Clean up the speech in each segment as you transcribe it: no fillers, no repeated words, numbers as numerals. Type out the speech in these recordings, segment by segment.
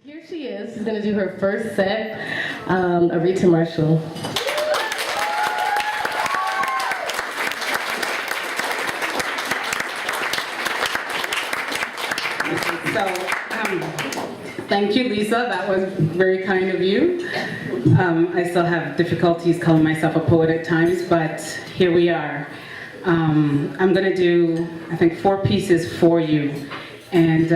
Here she is. She's going to do her first set, Areta Marshall. Thank you, Lisa. That was very kind of you. I still have difficulties calling myself a poet at times, but here we are. I'm going to do, I think, 4 pieces for you. And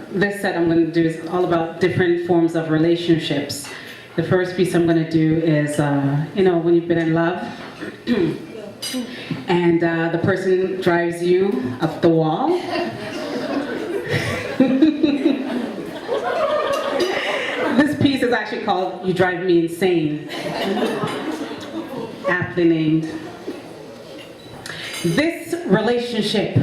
this set I'm going to do is all about different forms of relationships. The first piece I'm going to do is, you know, when you've been in love, and the person drives you up the wall. This piece is actually called You Drive Me Insane, aptly named. This relationship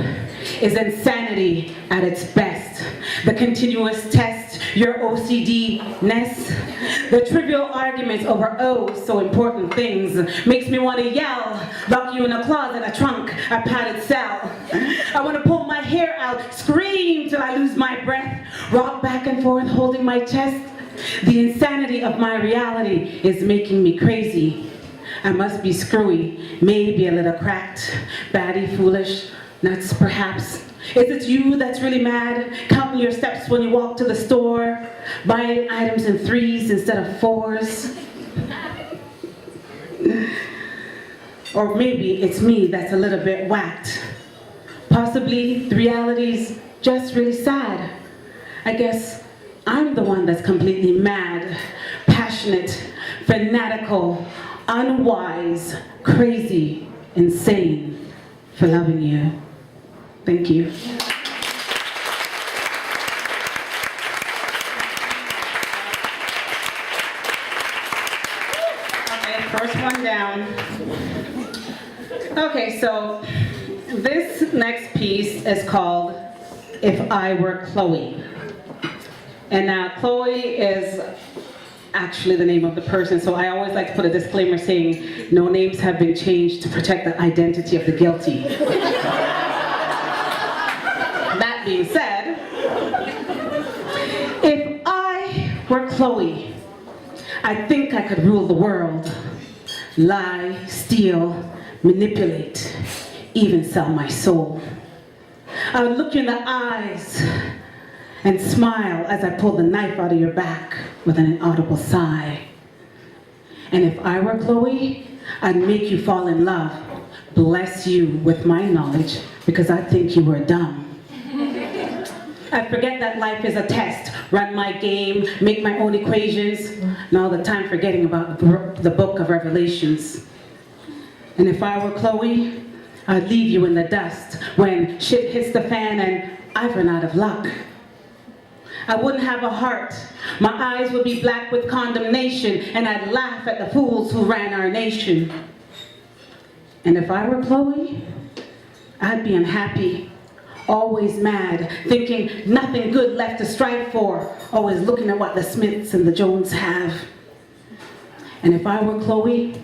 is insanity at its best. The continuous test, your OCD-ness, the trivial arguments over oh so important things makes me want to yell, lock you in a closet, a trunk, a padded cell. I want to pull my hair out, scream till I lose my breath, rock back and forth holding my chest. The insanity of my reality is making me crazy. I must be screwy, maybe a little cracked, batty, foolish, nuts perhaps. Is it you that's really mad, counting your steps when you walk to the store, buying items in 3s instead of 4s? Or maybe it's me that's a little bit whacked. Possibly the reality's just really sad. I guess I'm the one that's completely mad, passionate, fanatical, unwise, crazy, insane for loving you. Thank you. Okay, first one down. Okay, so this next piece is called If I Were Chloe. And now Chloe is actually the name of the person, so I always like to put a disclaimer saying no names have been changed to protect the identity of the guilty. That being said, if I were Chloe, I think I could rule the world, lie, steal, manipulate, even sell my soul. I would look you in the eyes and smile as I pull the knife out of your back with an inaudible sigh. And if I were Chloe, I'd make you fall in love, bless you with my knowledge, because I think you were dumb. I forget that life is a test, run my game, make my own equations, and all the time forgetting about the book of Revelations. And if I were Chloe, I'd leave you in the dust when shit hits the fan and I've run out of luck. I wouldn't have a heart. My eyes would be black with condemnation, and I'd laugh at the fools who ran our nation. And if I were Chloe, I'd be unhappy, always mad, thinking nothing good left to strive for, always looking at what the Smiths and the Jones have. And if I were Chloe,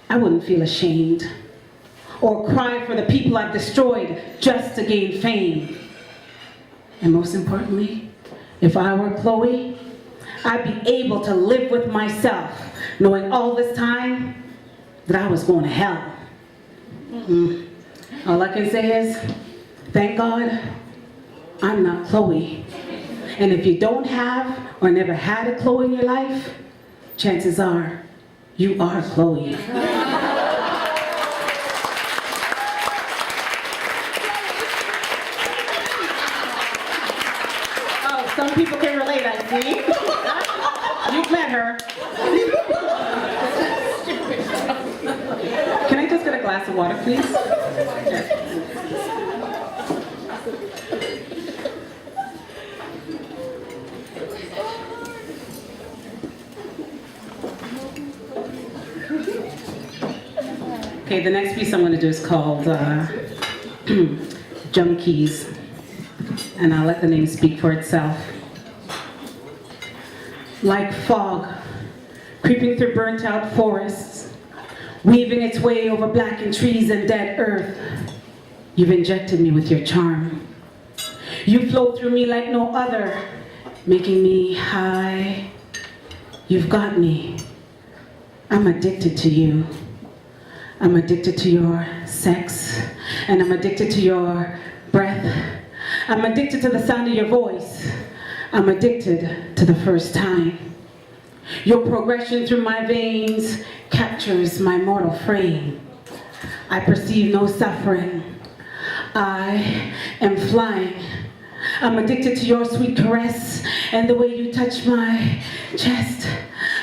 I wouldn't feel ashamed or cry for the people I've destroyed just to gain fame. And most importantly, if I were Chloe, I'd be able to live with myself, knowing all this time that I was going to hell. All I can say is, thank God, I'm not Chloe. And if you don't have or never had a Chloe in your life, chances are you are Chloe. Some people can relate, I see. You've met her. Can I just get a glass of water, please? Here. Okay, the next piece I'm going to do is called Junkies. And I'll let the name speak for itself. Like fog, creeping through burnt-out forests, weaving its way over blackened trees and dead earth, you've injected me with your charm. You flow through me like no other, making me high. You've got me. I'm addicted to you. I'm addicted to your sex, and I'm addicted to your breath. I'm addicted to the sound of your voice. I'm addicted to the first time. Your progression through my veins captures my mortal frame. I perceive no suffering. I am flying. I'm addicted to your sweet caress and the way you touch my chest.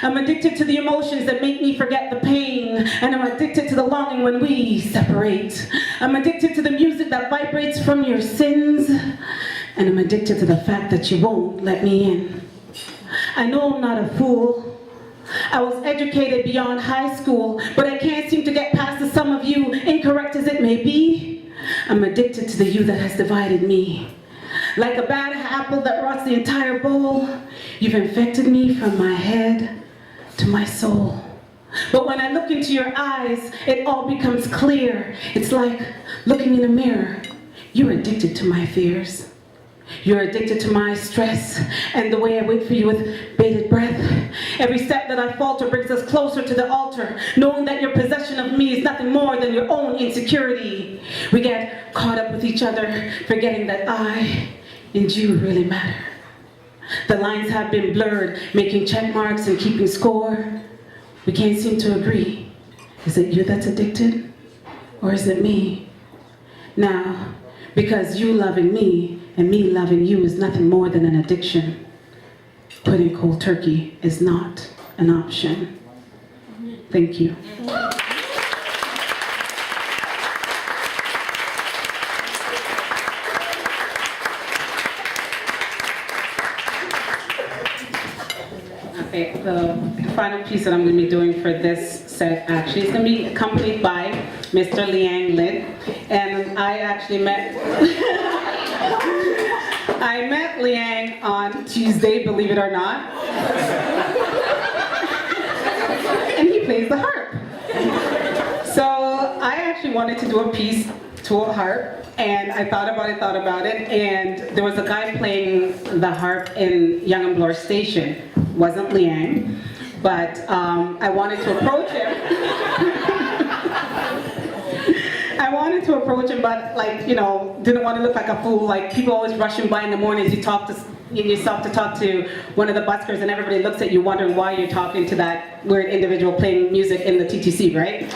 I'm addicted to the emotions that make me forget the pain, and I'm addicted to the longing when we separate. I'm addicted to the music that vibrates from your sins, and I'm addicted to the fact that you won't let me in. I know I'm not a fool. I was educated beyond high school, but I can't seem to get past the sum of you, incorrect as it may be. I'm addicted to the you that has divided me. Like a bad apple that rots the entire bowl, you've infected me from my head to my soul. But when I look into your eyes, it all becomes clear. It's like looking in a mirror. You're addicted to my fears. You're addicted to my stress and the way I wait for you with bated breath. Every step that I falter brings us closer to the altar, knowing that your possession of me is nothing more than your own insecurity. We get caught up with each other, forgetting that I and you really matter. The lines have been blurred, making check marks and keeping score. We can't seem to agree. Is it you that's addicted, or is it me? Now, because you loving me and me loving you is nothing more than an addiction, putting cold turkey is not an option. Thank you. Okay, the final piece that I'm going to be doing for this set actually is going to be accompanied by Mr. Liang C Lin, and I actually met I met Liang on Tuesday, believe it or not, and he plays the harp. So I actually wanted to do a piece to a harp, and I thought about it, and there was a guy playing the harp in Young and Bloor Station. Wasn't Liang, but I wanted to approach him. But like, you know, didn't want to look like a fool. Like, people always rushing by in the mornings. You stop to talk to one of the buskers, and everybody looks at you wondering why you're talking to that weird individual playing music in the TTC, right?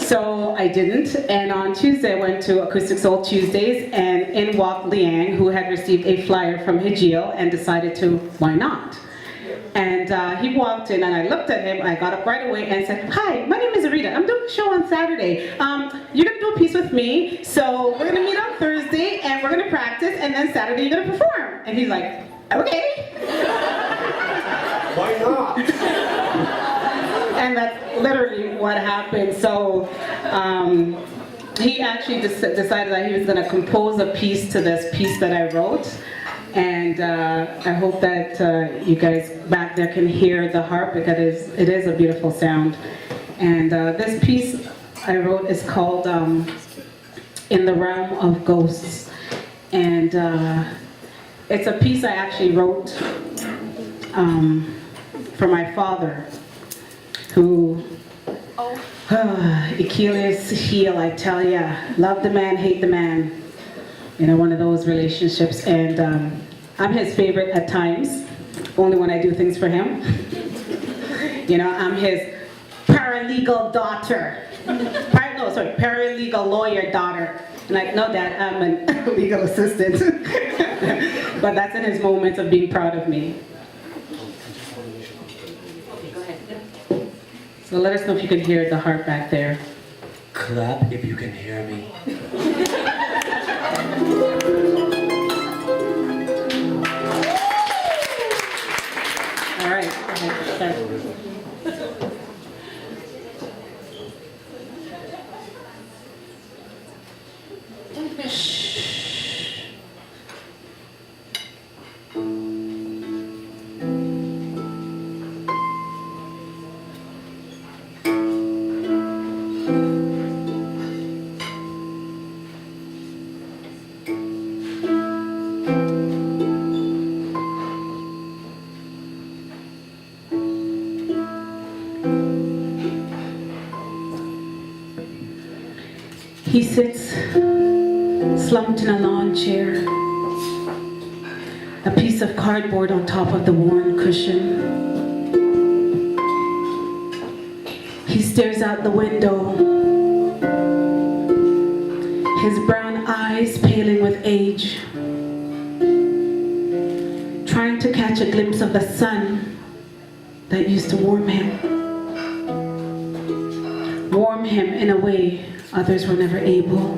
So I didn't. And on Tuesday, I went to Acoustic Soul Tuesdays, and in walked Liang, who had received a flyer from Hijil and decided to, why not? And he walked in, and I looked at him. I got up right away and said, "Hi, my name is Areta. I'm doing a show on Saturday. You're gonna do a piece with me. So we're gonna meet on Thursday, and we're gonna practice, and then Saturday you're gonna perform." And he's like, "Okay." Why not? And that's literally what happened. So he actually decided that he was gonna compose a piece to this piece that I wrote. And I hope that you guys back there can hear the harp, because it is a beautiful sound. And this piece I wrote is called In the Realm of Ghosts. And it's a piece I actually wrote for my father, who, Achilles heel, I tell ya, love the man, hate the man. You know, one of those relationships, and I'm his favorite at times, only when I do things for him. You know, I'm his paralegal daughter. Paralegal lawyer daughter. And like, no, Dad, I'm a legal assistant. But that's in his moments of being proud of me. Go ahead. So let us know if you can hear the harp back there. Clap if you can hear me. All right, start. He sits slumped in a lawn chair, a piece of cardboard on top of the worn cushion. He stares out the window, his brown eyes paling with age, trying to catch a glimpse of the sun that used to warm him in a way others were never able.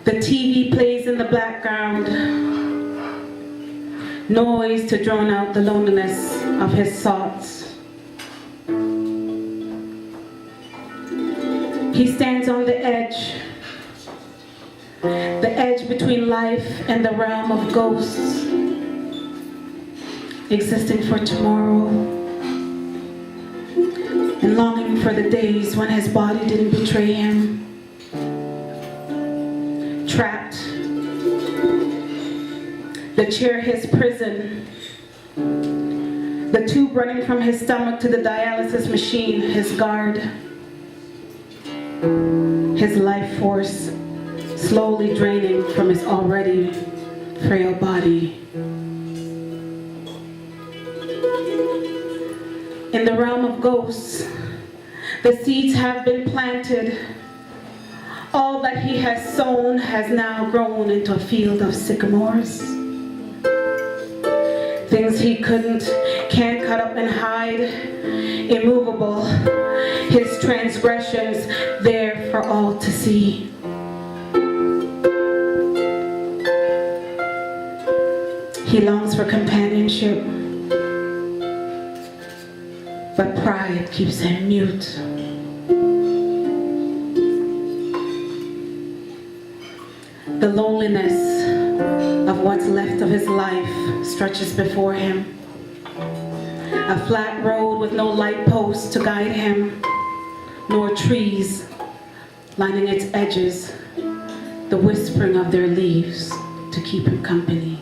The TV plays in the background, noise to drown out the loneliness of his thoughts. He stands on the edge between life and the realm of ghosts, existing for tomorrow and longing for the days when his body didn't betray him. Trapped, the chair his prison, the tube running from his stomach to the dialysis machine his guard, his life force slowly draining from his already frail body. In the realm of ghosts, the seeds have been planted. All that he has sown has now grown into a field of sycamores. Things he can't cut up and hide, immovable, his transgressions there for all to see. He longs for companionship, but pride keeps him mute. The loneliness of what's left of his life stretches before him. A flat road with no light posts to guide him, nor trees lining its edges, the whispering of their leaves to keep him company.